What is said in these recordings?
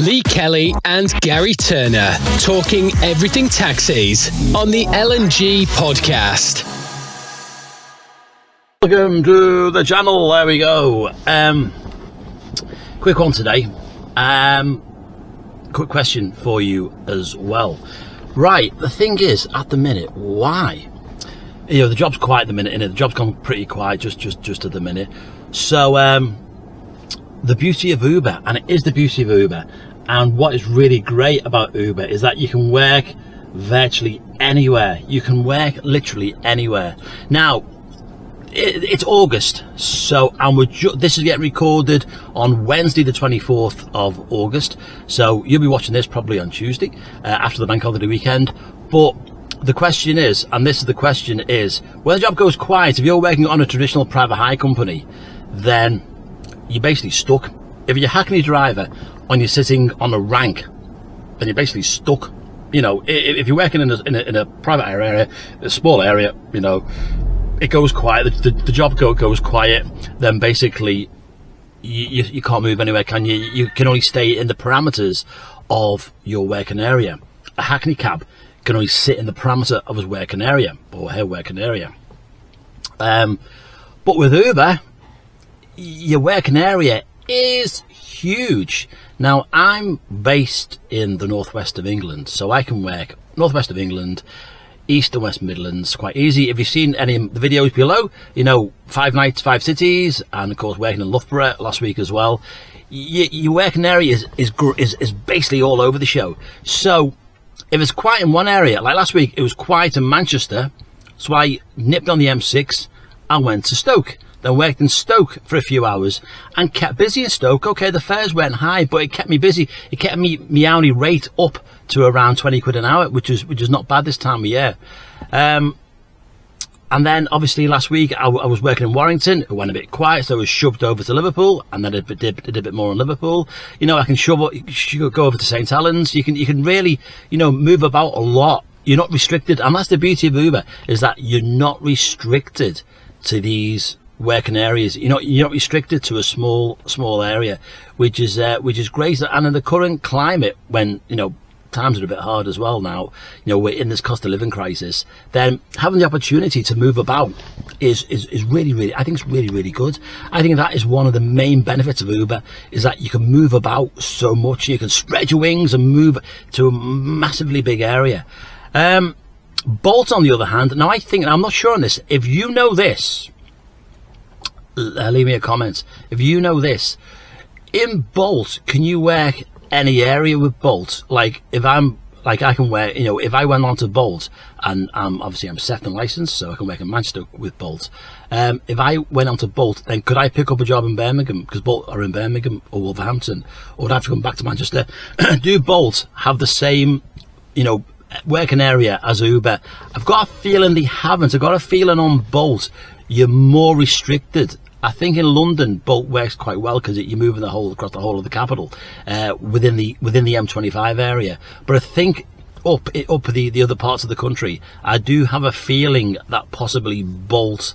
Lee Kelly and Gary Turner talking everything taxis on the L&G podcast. Welcome to the channel. There we go. Quick one today. Quick question for you as well. Right, the thing is, at the minute, why? You know, the job's quiet at the minute, and the job's gone pretty quiet just at the minute. So, the beauty of Uber, and it is the beauty of Uber, and what is really great about Uber is that you can work virtually anywhere. You can work literally anywhere. Now, it's August, so this is getting recorded on Wednesday the 24th of August, so you'll be watching this probably on Tuesday after the bank holiday weekend. But the question is, and this is the question is, when the job goes quiet, if you're working on a traditional private hire company, then you're basically stuck. If you're a Hackney driver and you're sitting on a rank, then you're basically stuck. You know, if you're working in a private hire area, a small area, you know, it goes quiet, the job goes quiet, then basically you can't move anywhere, can you? You can only stay in the parameters of your working area. A Hackney cab can only sit in the parameter of his working area, or her working area. But with Uber, your working area is huge. Now, I'm based in the northwest of England, so I can work northwest of England, East and West Midlands quite easy. If you've seen any of the videos below, you know, 5 nights, 5 cities, and of course working in Loughborough last week as well. Your working area is basically all over the show. So if it's quiet in one area, like last week, it was quiet in Manchester, so I nipped on the M6 and went to Stoke. Then worked in Stoke for a few hours and kept busy in Stoke. Okay, the fares weren't high, but it kept me busy. It kept my hourly rate up to around 20 quid an hour, which is not bad this time of year. And then obviously last week I was working in Warrington. It went a bit quiet, so I was shoved over to Liverpool, and then I did a bit more in Liverpool. You know, I can go over to St Helens. You can really, you know, move about a lot. You're not restricted, and that's the beauty of Uber, is that you're not restricted to these working areas. You're not restricted to a small area, which is great. And in the current climate, when, you know, times are a bit hard as well now, you know, we're in this cost of living crisis, then having the opportunity to move about is really, I think it's really good. I think that is one of the main benefits of Uber, is that you can move about so much. You can spread your wings and move to a massively big area. Bolt, on the other hand, now I think, and I'm not sure on this, if you know this, leave me a comment. If you know this, in Bolt, can you work any area with Bolt? Like, if I'm, like, I can work, you know, if I went on to Bolt, and obviously I'm second licensed, so I can work in Manchester with Bolt. If I went on to Bolt, then could I pick up a job in Birmingham? Because Bolt are in Birmingham or Wolverhampton, or would I have to come back to Manchester? Do Bolt have the same, you know, working area as Uber? I've got a feeling they haven't. I've got a feeling on Bolt you're more restricted. I think in London, Bolt works quite well because you're moving across the whole of the capital, within the M25 area. But I think up the other parts of the country, I do have a feeling that possibly Bolt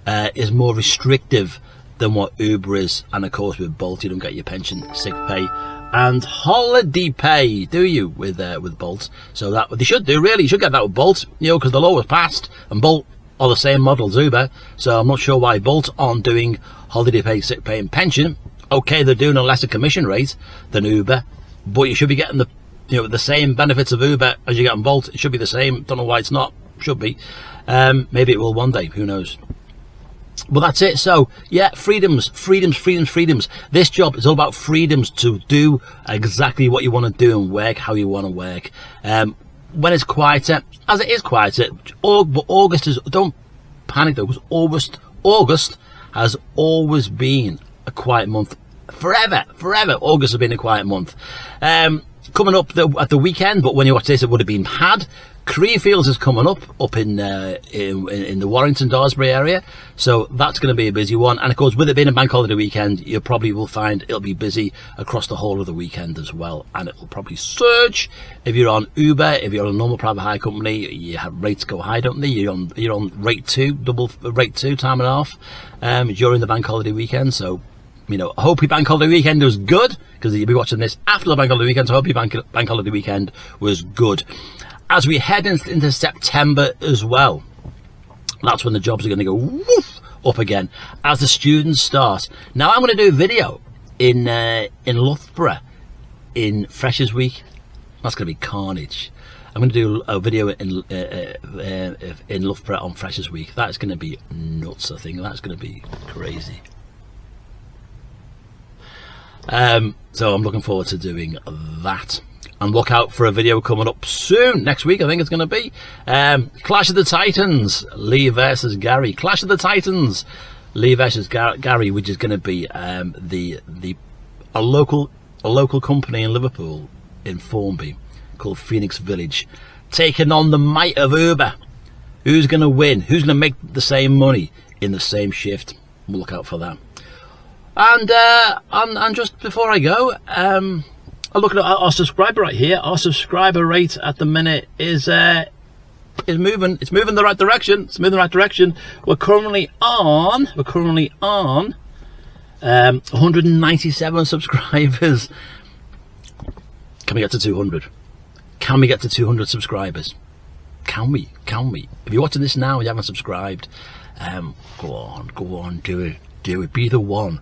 is more restrictive than what Uber is. And of course, with Bolt, you don't get your pension, sick pay, and holiday pay, do you? With Bolt, so that they should do, really. You should get that with Bolt, you know, because the law was passed, and Bolt are the same model as Uber, so I'm not sure why Bolt aren't doing holiday pay, sick pay and pension. Okay, they're doing a lesser commission rate than Uber, but you should be getting the same benefits of Uber as you get on Bolt. It should be the same. Don't know why it's not. Should be. Maybe it will one day, who knows. But that's it. So yeah, freedoms. This job is all about freedoms to do exactly what you want to do and work how you want to work. When it's quieter, as it is quieter, but August is, don't panic though, because August has always been a quiet month. Forever, August has been a quiet month. Coming up at the weekend, but when you watch this, it would have been had. Creefields is coming up in the Warrington, Daresbury area, so that's going to be a busy one. And of course, with it being a bank holiday weekend, you probably will find it'll be busy across the whole of the weekend as well, and it will probably surge. If you're on Uber, if you're on a normal private hire company, you have rates go high, don't they? You're on rate 2, double rate 2, time and a half, during the bank holiday weekend. So You know, I hope your bank holiday weekend was good, because you'll be watching this after the bank holiday weekend, so I hope your bank holiday weekend was good. As we head into September as well, that's when the jobs are going to go woof up again as the students start. Now I'm going to do a video in Loughborough in Freshers Week. That's going to be carnage. I'm going to do a video in Loughborough on Freshers Week. That's going to be nuts. I think that's going to be crazy. So I'm looking forward to doing that. And look out for a video coming up soon. Next week, I think it's going to be Clash of the Titans, Lee versus Gary. Clash of the Titans, Lee versus Gary, which is going to be a local company in Liverpool, in Formby, called Phoenix Village, taking on the might of Uber. Who's going to win? Who's going to make the same money in the same shift? We'll look out for that. And just before I go, I look at our subscriber right here. Our subscriber rate at the minute is moving. It's moving the right direction. It's moving the right direction. We're currently on 197 subscribers. Can we get to 200? Can we get to 200 subscribers? Can we? If you're watching this now and you haven't subscribed, go on, do it. Be the one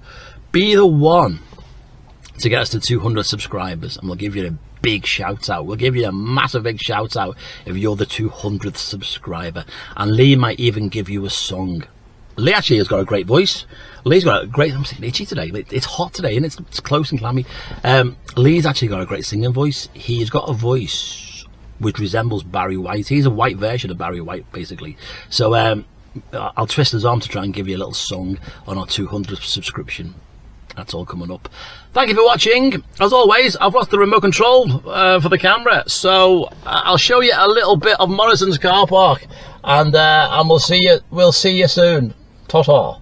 to get us to 200 subscribers, and we'll give you a big shout out. We'll give you a massive big shout out if you're the 200th subscriber, and Lee might even give you a song. Lee actually has got a great voice. Lee's got a great, I'm saying itchy today, it's hot today and it's close and clammy. Lee's actually got a great singing voice. He's got a voice which resembles Barry White. He's a white version of Barry White, basically. So I'll twist his arm to try and give you a little song on our 200th subscription. That's all coming up. Thank you for watching. As always, I've lost the remote control for the camera, so I'll show you a little bit of Morrison's car park, and we'll see you soon. Ta-ta.